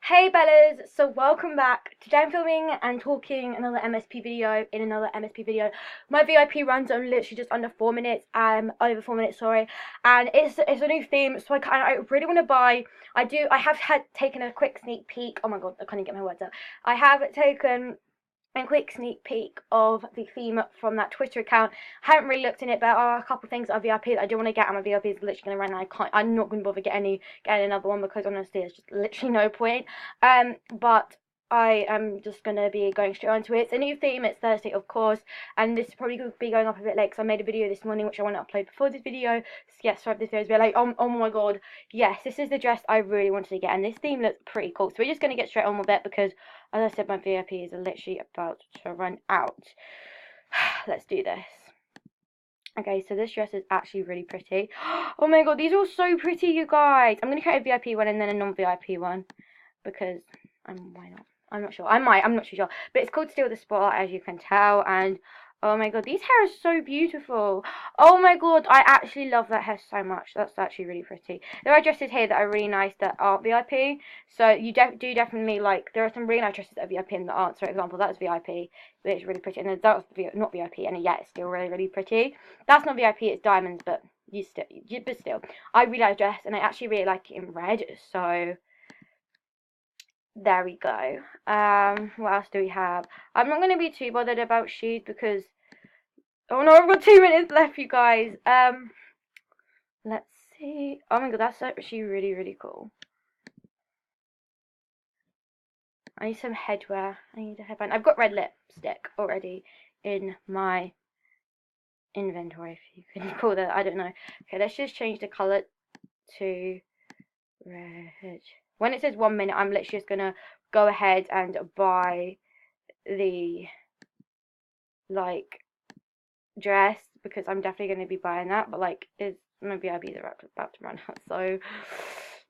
Hey Bellas, so welcome back. Today I'm filming and talking another MSP video in another MSP video. My VIP runs are literally just under 4 minutes, over 4 minutes, sorry. And it's a new theme, so I really want to buy. I have taken a quick sneak peek. Oh my god, I can't even get my words out. I have taken a quick sneak peek of the theme from that Twitter account. I haven't really looked in it, but there are a couple of things that are VIP that I do want to get, and my VIP is literally going to run out. I'm not going to bother getting another one because honestly, there's just literally no point. But I am just going to be going straight onto it. It's a new theme. It's Thursday, of course, and this is probably going to be going up a bit late because I made a video this morning which I want to upload before this video. So yes, sorry if this video is a bit late. Oh my god, yes, this is the dress I really wanted to get, and this theme looks pretty cool. So we're just going to get straight on with it because, as I said, my VIP is literally about to run out. Let's do this. Okay, so this dress is actually really pretty. Oh my god, these are all so pretty, you guys. I'm going to create a VIP one and then a non-VIP one because why not? I'm not sure. I'm not too sure. But it's called Steal the Spot, as you can tell. And oh my god, these hair is so beautiful. Oh my god, I actually love that hair so much. That's actually really pretty. There are dresses here that are really nice that aren't VIP. So you do definitely like, there are some really nice dresses that are VIP and that aren't. So for example, that's VIP, but it's really pretty. And then that's not VIP, and yet it's still really, really pretty. That's not VIP, it's diamonds, but but still. I really like the dress, and I actually really like it in red. So there we go. What else do we have? I'm not going to be too bothered about shoes because, oh no, I've got 2 minutes left, you guys. Let's see. Oh my god, that's actually really, really cool. I need some headwear. I need a headband. I've got red lipstick already in my inventory, if you can call that. I don't know. Okay, let's just change the colour to red. When it says 1 minute, I'm literally just going to go ahead and buy the, like, dress because I'm definitely going to be buying that, but like my VIPs are about to run out, so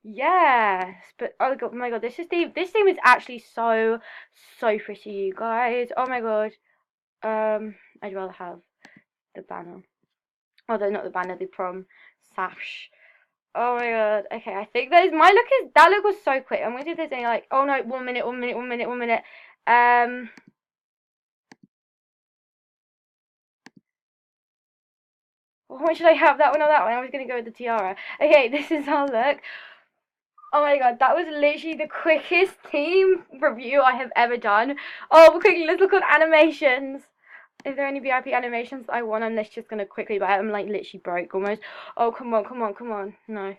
yes. But oh my god, this theme is actually so pretty, you guys. Oh my god. I'd rather have the banner, although not the banner, the prom sash. Oh my god. Okay, I think that look was so quick. I'm gonna see if there's any like, oh no, 1 minute, 1 minute, 1 minute, 1 minute. Why should I have that one or that one? I was gonna go with the tiara. Okay, this is our look. Oh my god, that was literally the quickest team review I have ever done. Oh, but quickly, let's look at animations. Is there any VIP animations that I want? I'm just gonna quickly buy it. I'm like literally broke almost. Oh, come on, come on, come on. No.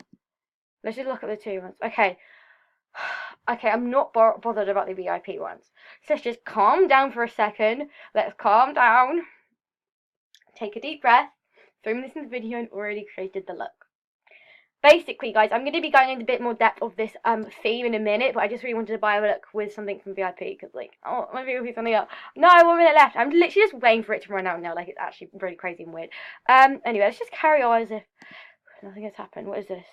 Let's just look at the two ones. Okay. Okay, I'm not bothered about the VIP ones. So let's just calm down for a second. Let's calm down. Take a deep breath. 3 minutes in the video and already created the look. Basically, guys, I'm going to be going into a bit more depth of this theme in a minute, but I just really wanted to buy a look with something from VIP because, like, oh, my VIP's something up. No, 1 minute left. I'm literally just waiting for it to run out now. Like, it's actually really crazy and weird. Anyway, let's just carry on as if nothing has happened. What is this?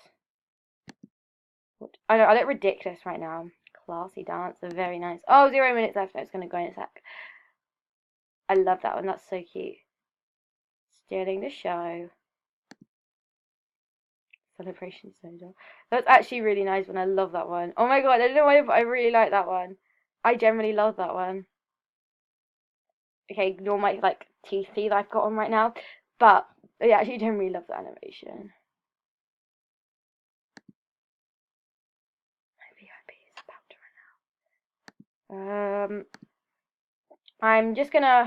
What? I look ridiculous right now. Classy dancer, very nice. Oh, 0 minutes left. No, it's going to go in a sec. I love that one. That's so cute. Stealing the show. Celebration Soda. That's actually really nice one. I love that one. Oh my god, I don't know why, but I really like that one. I generally love that one. Okay, ignore my like teeth that I've got on right now, but I actually generally love the animation. My VIP is about to run out.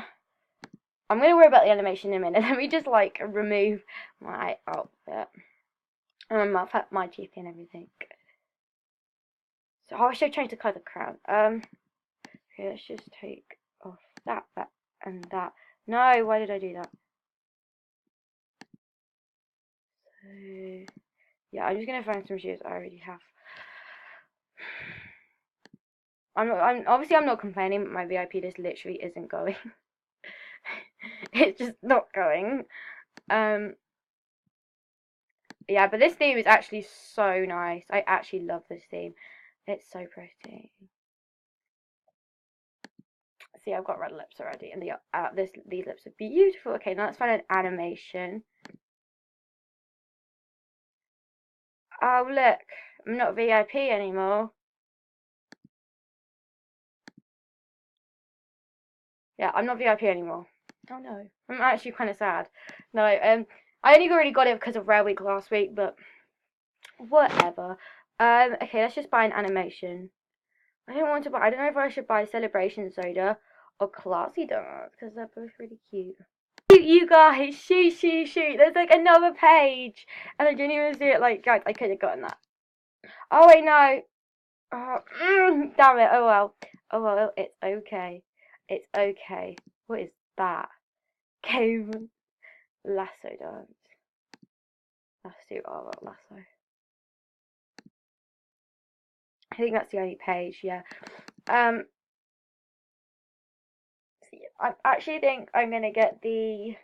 I'm gonna worry about the animation in a minute. Let me just like remove my outfit and my GP and everything. So I should change the colour of the crown. Okay, let's just take off that, and that. No, why did I do that? So, yeah, I'm just gonna find some shoes I already have. I'm not complaining, but my VIP just literally isn't going. It's just not going. Yeah, but this theme is actually so nice. I actually love this theme. It's so pretty. See, I've got red lips already, and these lips are beautiful. Okay, now let's find an animation. Oh look, I'm not VIP anymore. Yeah, I'm not VIP anymore. Oh no, I'm actually kind of sad. No, I only really got it because of Rare Week last week, but whatever. Okay, let's just buy an animation. I don't want to buy. I don't know if I should buy Celebration Soda or Classy Donuts because they're both really cute. You guys, shoot! There's like another page, and I didn't even see it. Like, guys, I could have gotten that. Oh wait, no. Damn it. Oh well. It's okay. It's okay. What is that? Cave lasso dance. Let's do lasso. I think that's the only page. Yeah. See, I actually think I'm gonna get the.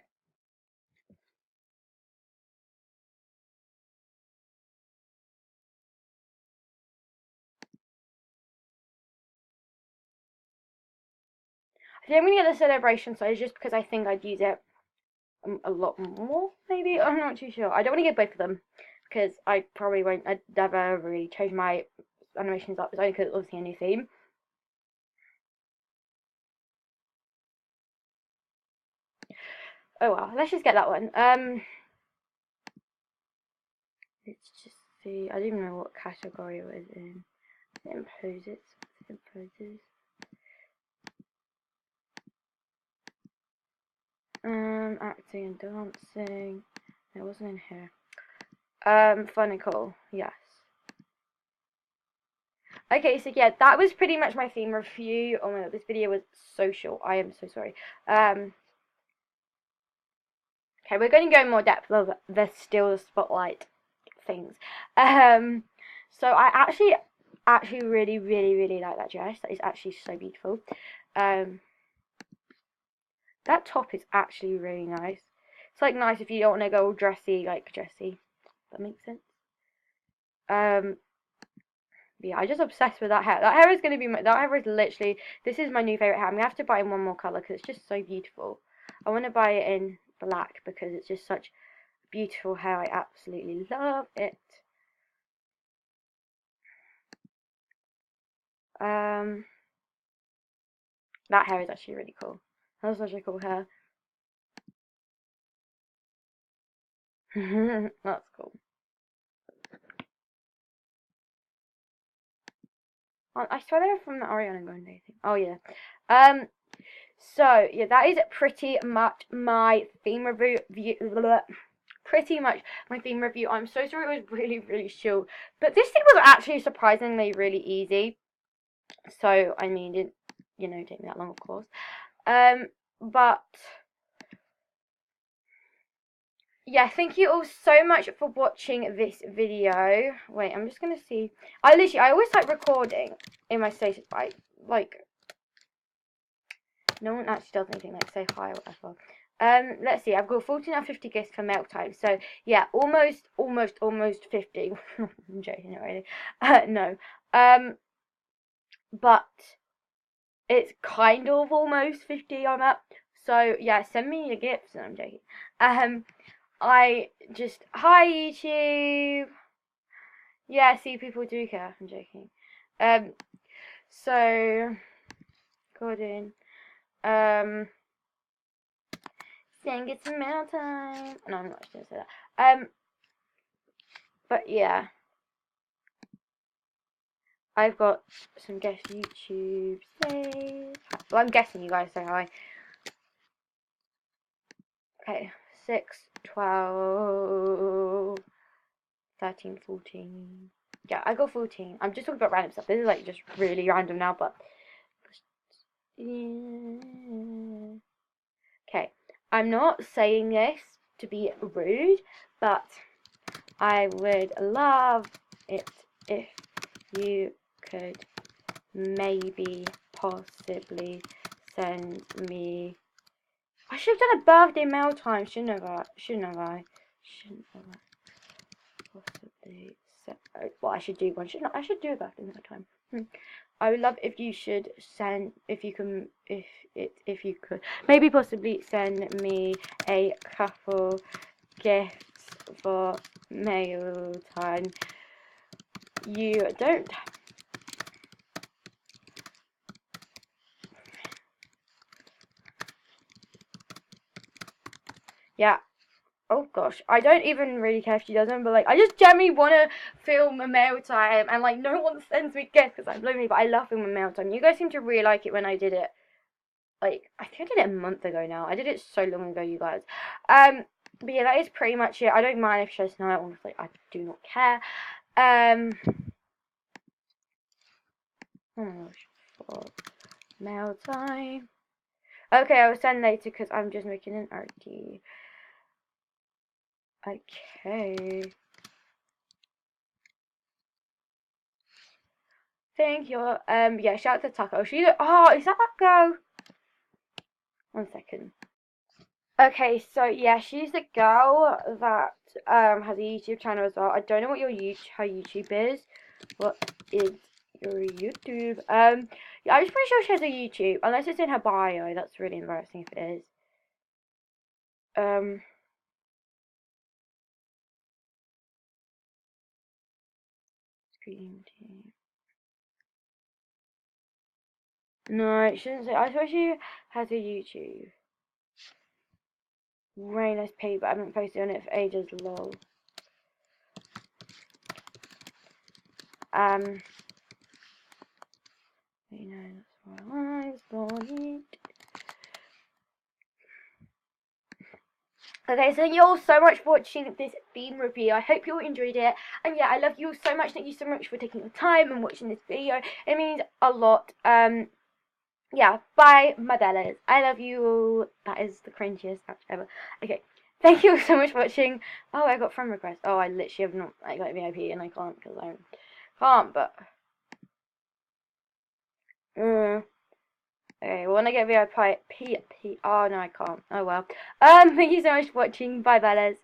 I think I'm gonna get the celebration size just because I think I'd use it a lot more. Maybe I'm not too sure. I don't want to get both of them because I probably won't. I'd never really change my animations up. It's only because it's obviously a new theme. Oh well, let's just get that one. Let's just see. I don't even know what category it was in. Imposes. Imposes. Acting and dancing. It wasn't in here. Fun and cool. Yes. Okay, so yeah, that was pretty much my theme review. Oh my god, this video was so short. I am so sorry. Okay, we're going to go in more depth of the still spotlight things. So I actually really like that dress. That is actually so beautiful. That top is actually really nice. It's like nice if you don't want to go all dressy, like dressy. That makes sense. Yeah, I'm just obsessed with that hair. That hair is going to be that hair is literally, this is my new favorite hair. I'm going to have to buy in one more color because it's just so beautiful. I want to buy it in black because it's just such beautiful hair. I absolutely love it. That hair is actually really cool. That's such a cool hair. That's cool. I swear they were from the Ariana Grande thing. Oh yeah. So yeah, that is pretty much my theme review. Pretty much my theme review. I'm so sorry it was really short, but this thing was actually surprisingly really easy. So I mean, it didn't take me that long, of course. But yeah, thank you all so much for watching this video. Wait, I'm just gonna see. I always like recording in my status, right? Like, no one actually does anything like say hi or whatever. Let's see. I've got 14 out of 50 gifts for milk time. So yeah, almost 50. I'm joking, not really. No. But it's kind of almost 50 I'm at. So yeah, send me your gifts. No, I'm joking. I just hi YouTube. Yeah, see, people do care. I'm joking. So Gordon. Saying it's mail time. No, I'm not gonna say that. But yeah, I've got some guest YouTube says. Well, I'm guessing you guys say hi. Okay, 6, 12, 13, 14. Yeah, I got 14. I'm just talking about random stuff. This is like just really random now, but yeah. Okay, I'm not saying this to be rude, but I would love it if you could maybe possibly send me. I should have done a birthday mail time, shouldn't I? Possibly send. Well, I should do one. Shouldn't I? I should do a birthday mail time. I would love if you should send, if you could, maybe possibly send me a couple gifts for mail time. You don't. yeah. Oh gosh, I don't even really care if she doesn't, but like, I just generally want to film a mail time, and like, no one sends me gifts because I'm lonely, but I love filming mail time. You guys seem to really like it when I did it. Like, I think I did it a month ago now. I did it so long ago, you guys. But yeah, that is pretty much it. I don't mind if she says no, honestly, I do not care. Oh my gosh, for mail time. Okay, I will send later because I'm just making an RT. Okay. Thank you. Yeah, shout out to Taco. Oh, is that girl? 1 second. Okay, so yeah, she's the girl that has a YouTube channel as well. I don't know what her YouTube is. What is your YouTube? Yeah, I'm just pretty sure she has a YouTube, unless it's in her bio. That's really embarrassing if it is. Screen team. No, it shouldn't say. I swear she has a YouTube. Rain SP, but I haven't posted on it for ages. Lol. You know, that's what I wanted. Okay, so thank you all so much for watching this theme review. I hope you all enjoyed it. And yeah, I love you all so much. Thank you so much for taking your time and watching this video. It means a lot. Yeah, bye, my bellas. I love you all. That is the cringiest act ever. Okay, thank you all so much for watching. Oh, I got friend request. Oh, I literally have not. I got VIP and I can't because I can't, but. Okay, well, when I get VIP, oh no, I can't. Oh well. Thank you so much for watching. Bye, bellas.